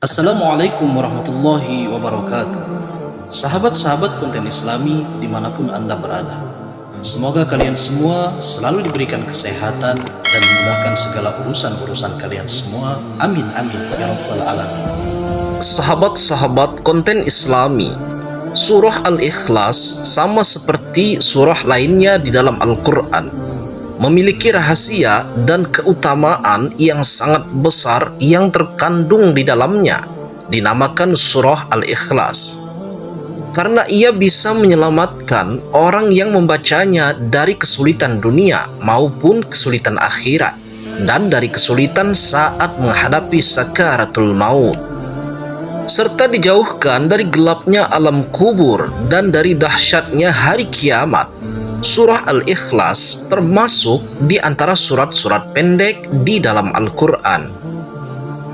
Assalamualaikum warahmatullahi wabarakatuh. Sahabat-sahabat konten Islami dimanapun Anda berada, semoga kalian semua selalu diberikan kesehatan dan dimudahkan segala urusan-urusan kalian semua. Amin amin ya rabbal alamin. Sahabat-sahabat konten Islami, surah Al-Ikhlas sama seperti surah lainnya di dalam Al-Quran memiliki rahasia dan keutamaan yang sangat besar yang terkandung di dalamnya, dinamakan surah Al-Ikhlas. Karena ia bisa menyelamatkan orang yang membacanya dari kesulitan dunia maupun kesulitan akhirat, dan dari kesulitan saat menghadapi sakaratul maut, serta dijauhkan dari gelapnya alam kubur dan dari dahsyatnya hari kiamat. Surah Al-Ikhlas termasuk di antara surat-surat pendek di dalam Al-Quran.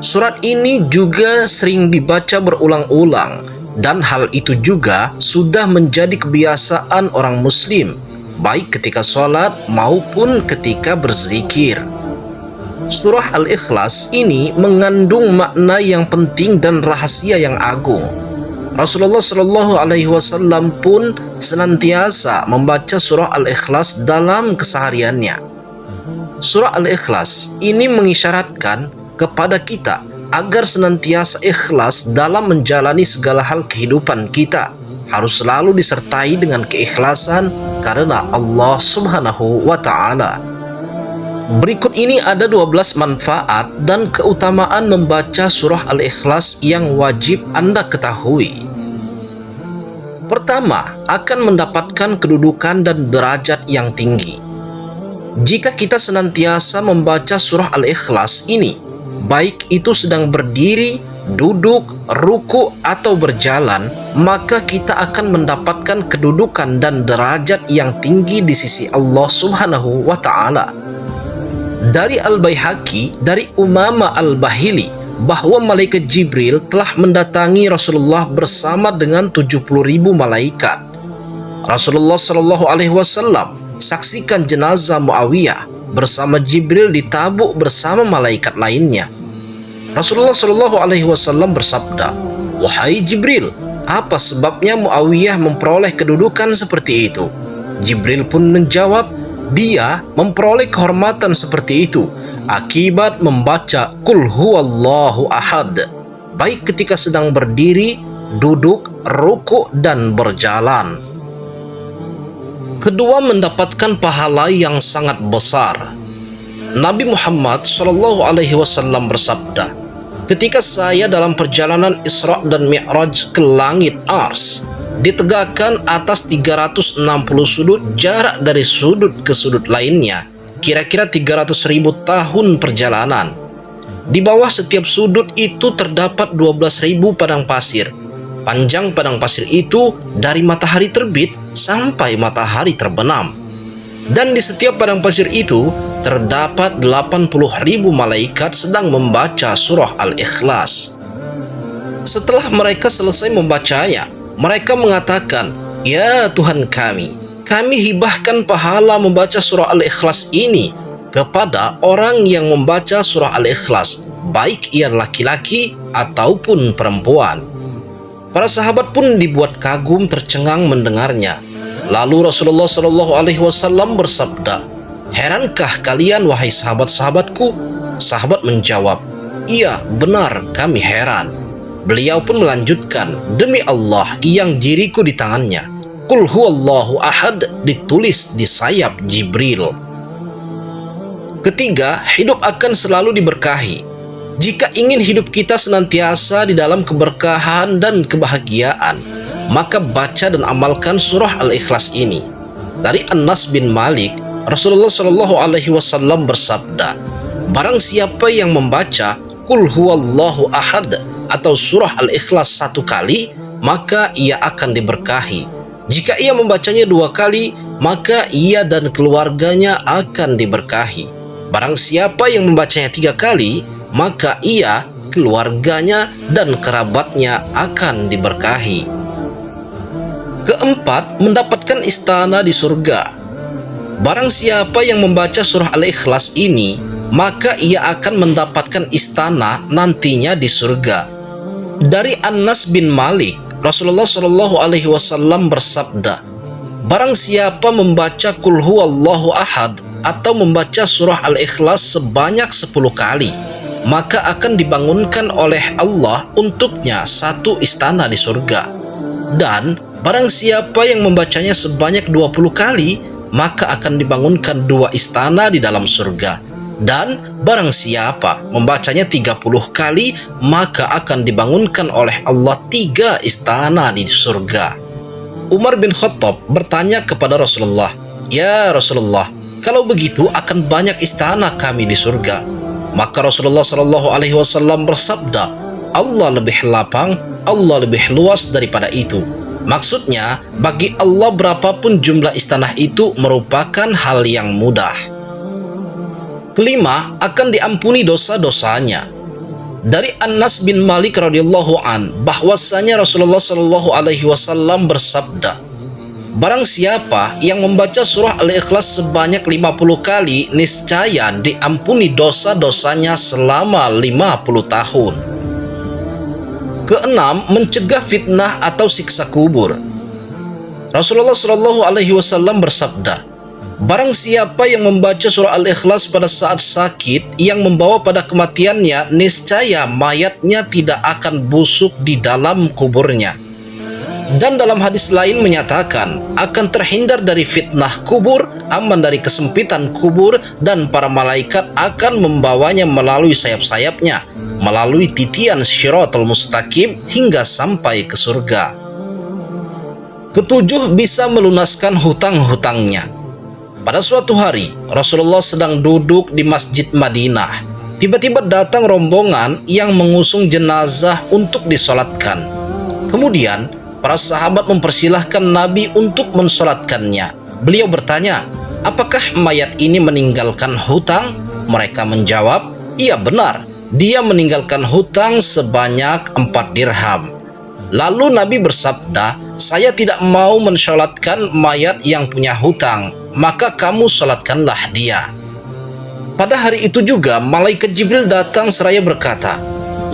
Surat ini juga sering dibaca berulang-ulang, dan hal itu juga sudah menjadi kebiasaan orang muslim, baik ketika sholat maupun ketika berzikir. Surah Al-Ikhlas ini mengandung makna yang penting dan rahasia yang agung. Rasulullah Shallallahu Alaihi Wasallam pun senantiasa membaca surah Al-Ikhlas dalam kesehariannya. Surah Al-Ikhlas ini mengisyaratkan kepada kita agar senantiasa ikhlas dalam menjalani segala hal kehidupan kita. Harus selalu disertai dengan keikhlasan karena Allah Subhanahu wa Ta'ala. Berikut ini ada 12 manfaat dan keutamaan membaca surah Al-Ikhlas yang wajib Anda ketahui. Pertama, akan mendapatkan kedudukan dan derajat yang tinggi. Jika kita senantiasa membaca surah Al-Ikhlas ini, baik itu sedang berdiri, duduk, ruku, atau berjalan, maka kita akan mendapatkan kedudukan dan derajat yang tinggi di sisi Allah Subhanahu wa Ta'ala. Dari Al-Baihaqi, dari Umamah Al-Bahili, bahwa malaikat Jibril telah mendatangi Rasulullah bersama dengan 70.000 malaikat. Rasulullah Shallallahu Alaihi Wasallam saksikan jenazah Muawiyah bersama Jibril ditabuk bersama malaikat lainnya. Rasulullah Shallallahu Alaihi Wasallam bersabda, "Wahai Jibril, apa sebabnya Muawiyah memperoleh kedudukan seperti itu?" Jibril pun menjawab, dia memperoleh kehormatan seperti itu akibat membaca Qul huwallahu ahad, baik ketika sedang berdiri, duduk, ruku, dan berjalan. Kedua, mendapatkan pahala yang sangat besar. Nabi Muhammad SAW bersabda, ketika saya dalam perjalanan Isra dan Mi'raj ke langit Ars, ditegakkan atas 360 sudut jarak dari sudut ke sudut lainnya, kira-kira 300.000 tahun perjalanan. Di bawah setiap sudut itu terdapat 12.000 padang pasir. Panjang padang pasir itu dari matahari terbit sampai matahari terbenam. Dan di setiap padang pasir itu terdapat 80.000 malaikat sedang membaca surah Al-Ikhlas. Setelah mereka selesai membacanya, mereka mengatakan, "Ya Tuhan kami hibahkan pahala membaca surah Al-Ikhlas ini kepada orang yang membaca surah Al-Ikhlas, baik ia laki-laki ataupun perempuan." Para sahabat pun dibuat kagum tercengang mendengarnya. Lalu Rasulullah Shallallahu Alaihi Wasallam bersabda, "Herankah kalian wahai sahabat-sahabatku?" Sahabat menjawab, "Iya, benar, kami heran." Beliau pun melanjutkan, "Demi Allah yang diriku di tangannya, Qul huwallahu ahad ditulis di sayap Jibril." Ketiga, hidup akan selalu diberkahi. Jika ingin hidup kita senantiasa di dalam keberkahan dan kebahagiaan, maka baca dan amalkan surah Al-Ikhlas ini. Dari Anas bin Malik, Rasulullah Shallallahu Alaihi Wasallam bersabda, barang siapa yang membaca Qul huwallahu ahad atau surah Al-Ikhlas 1 kali, maka ia akan diberkahi. Jika ia membacanya 2 kali, maka ia dan keluarganya akan diberkahi. Barang siapa yang membacanya 3 kali, maka ia, keluarganya, dan kerabatnya akan diberkahi. Keempat, mendapatkan istana di surga. Barang siapa yang membaca surah Al-Ikhlas ini, maka ia akan mendapatkan istana nantinya di surga. Dari Anas bin Malik, Rasulullah Shallallahu Alaihi Wasallam bersabda, barang siapa membaca Qul Huwallahu Ahad atau membaca surah Al-Ikhlas sebanyak 10 kali, maka akan dibangunkan oleh Allah untuknya satu istana di surga. Dan barang siapa yang membacanya sebanyak 20 kali, maka akan dibangunkan 2 istana di dalam surga. Dan barang siapa membacanya 30 kali, maka akan dibangunkan oleh Allah 3 istana di surga. Umar bin Khattab bertanya kepada Rasulullah, "Ya Rasulullah, kalau begitu akan banyak istana kami di surga." Maka Rasulullah Shallallahu Alaihi Wasallam bersabda, Allah lebih lapang, Allah lebih luas daripada itu. Maksudnya, bagi Allah berapapun jumlah istana itu merupakan hal yang mudah. Kelima, akan diampuni dosa-dosanya. Dari Anas bin Malik radhiyallahu an, bahwasanya Rasulullah Shallallahu Alaihi Wasallam bersabda, barang siapa yang membaca surah Al-Ikhlas sebanyak 50 kali, niscaya diampuni dosa-dosanya selama 50 tahun. Keenam, mencegah fitnah atau siksa kubur. Rasulullah Shallallahu Alaihi Wasallam bersabda, barang siapa yang membaca surah Al-Ikhlas pada saat sakit yang membawa pada kematiannya, niscaya mayatnya tidak akan busuk di dalam kuburnya. Dan dalam hadis lain menyatakan akan terhindar dari fitnah kubur, aman dari kesempitan kubur, dan para malaikat akan membawanya melalui sayap-sayapnya, melalui titian Shiratal Mustaqim hingga sampai ke surga. Ketujuh, bisa melunaskan hutang-hutangnya. Pada suatu hari, Rasulullah sedang duduk di Masjid Madinah. Tiba-tiba datang rombongan yang mengusung jenazah untuk disolatkan. Kemudian, para sahabat mempersilahkan Nabi untuk mensolatkannya. Beliau bertanya, apakah mayat ini meninggalkan hutang? Mereka menjawab, iya benar, dia meninggalkan hutang sebanyak 4 dirham. Lalu Nabi bersabda, saya tidak mau mensolatkan mayat yang punya hutang, maka kamu solatkanlah dia. Pada hari itu juga malaikat Jibril datang seraya berkata,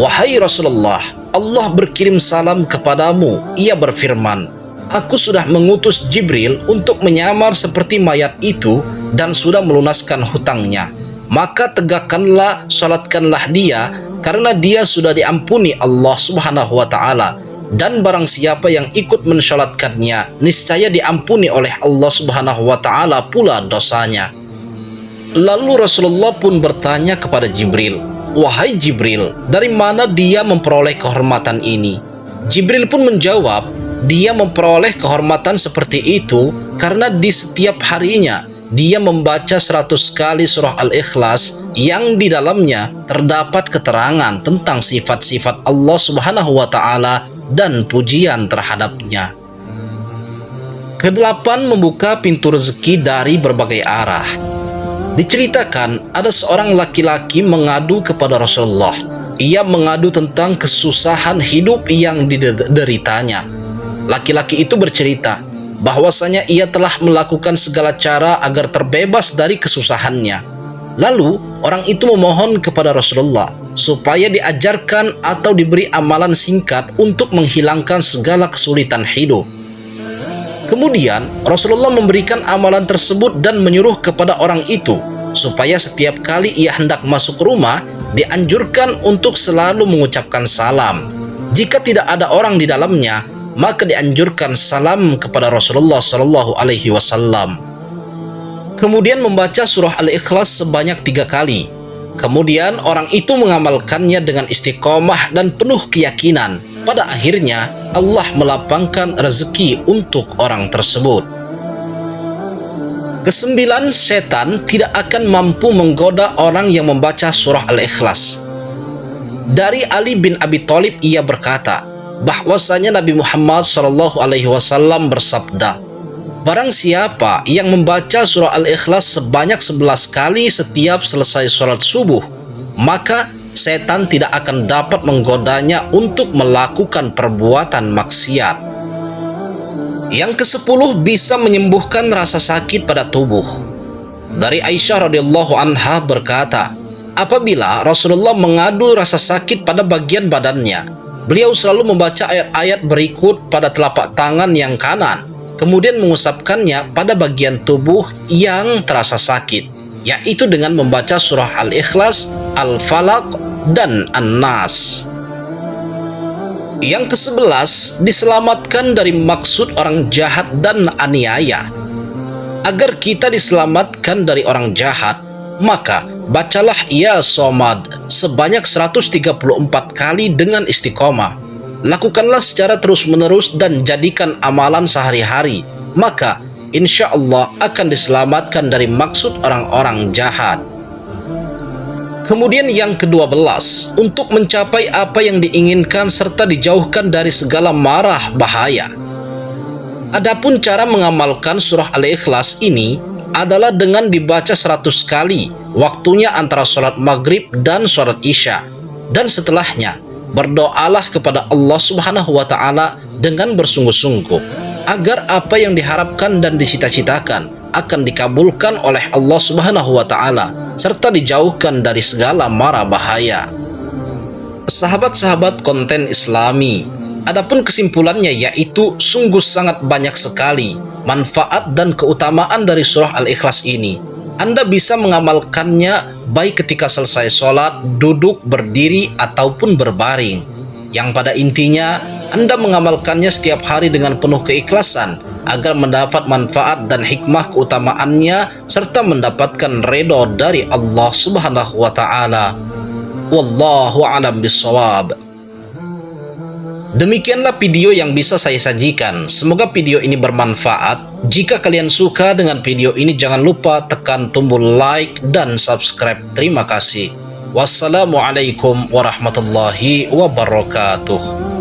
wahai Rasulullah, Allah berkirim salam kepadamu. Ia berfirman, aku sudah mengutus Jibril untuk menyamar seperti mayat itu dan sudah melunaskan hutangnya. Maka tegakkanlah, salatkanlah dia, karena dia sudah diampuni Allah Subhanahu wa Ta'ala. Dan barang siapa yang ikut mensalatkannya, niscaya diampuni oleh Allah Subhanahu wa Ta'ala pula dosanya. Lalu Rasulullah pun bertanya kepada Jibril, wahai Jibril, dari mana dia memperoleh kehormatan ini? Jibril pun menjawab, dia memperoleh kehormatan seperti itu karena di setiap harinya dia membaca 100 kali surah Al-Ikhlas yang di dalamnya terdapat keterangan tentang sifat-sifat Allah Subhanahu wa Ta'ala dan pujian terhadapnya. Kedelapan, membuka pintu rezeki dari berbagai arah. Diceritakan ada seorang laki-laki mengadu kepada Rasulullah. Ia mengadu tentang kesusahan hidup yang dideritanya. Laki-laki itu bercerita bahwasanya ia telah melakukan segala cara agar terbebas dari kesusahannya. Lalu orang itu memohon kepada Rasulullah supaya diajarkan atau diberi amalan singkat untuk menghilangkan segala kesulitan hidup. Kemudian Rasulullah memberikan amalan tersebut dan menyuruh kepada orang itu supaya setiap kali ia hendak masuk rumah dianjurkan untuk selalu mengucapkan salam. Jika tidak ada orang di dalamnya, maka dianjurkan salam kepada Rasulullah Shallallahu Alaihi Wasallam. Kemudian membaca surah Al-Ikhlas sebanyak 3 kali. Kemudian orang itu mengamalkannya dengan istiqomah dan penuh keyakinan. Pada akhirnya Allah melapangkan rezeki untuk orang tersebut. Kesembilan, setan tidak akan mampu menggoda orang yang membaca surah Al-Ikhlas. Dari Ali bin Abi Thalib ia berkata, bahwasanya Nabi Muhammad SAW bersabda, barang siapa yang membaca surah Al-Ikhlas sebanyak 11 kali setiap selesai sholat subuh, maka setan tidak akan dapat menggodanya untuk melakukan perbuatan maksiat. Yang ke-10, bisa menyembuhkan rasa sakit pada tubuh. Dari Aisyah radhiyallahu anha berkata, apabila Rasulullah mengadu rasa sakit pada bagian badannya, beliau selalu membaca ayat-ayat berikut pada telapak tangan yang kanan, kemudian mengusapkannya pada bagian tubuh yang terasa sakit, yaitu dengan membaca surah Al-Ikhlas, Al-Falaq, dan An-Nas. Yang ke-11, diselamatkan dari maksud orang jahat dan aniaya. Agar kita diselamatkan dari orang jahat, maka bacalah Ya Somad sebanyak 134 kali dengan istiqomah. Lakukanlah secara terus-menerus dan jadikan amalan sehari-hari, maka insya Allah akan diselamatkan dari maksud orang-orang jahat. Kemudian yang ke-12, untuk mencapai apa yang diinginkan serta dijauhkan dari segala marah bahaya. Adapun cara mengamalkan surah Al-Ikhlas ini adalah dengan dibaca 100 kali, waktunya antara sholat maghrib dan sholat isya. Dan setelahnya, berdoalah kepada Allah Subhanahu wa Ta'ala dengan bersungguh-sungguh, agar apa yang diharapkan dan dicita-citakan akan dikabulkan oleh Allah Subhanahu wa Ta'ala, serta dijauhkan dari segala mara bahaya. Sahabat-sahabat konten Islami, adapun kesimpulannya yaitu sungguh sangat banyak sekali manfaat dan keutamaan dari surah Al-Ikhlas ini. Anda bisa mengamalkannya baik ketika selesai sholat, duduk, berdiri, ataupun berbaring. Yang pada intinya, Anda mengamalkannya setiap hari dengan penuh keikhlasan agar mendapat manfaat dan hikmah keutamaannya serta mendapatkan ridho dari Allah Subhanahu wa Ta'ala. Wallahu a'lam bishawab. Demikianlah video yang bisa saya sajikan. Semoga video ini bermanfaat. Jika kalian suka dengan video ini, jangan lupa tekan tombol like dan subscribe. Terima kasih. Wassalamualaikum warahmatullahi wabarakatuh.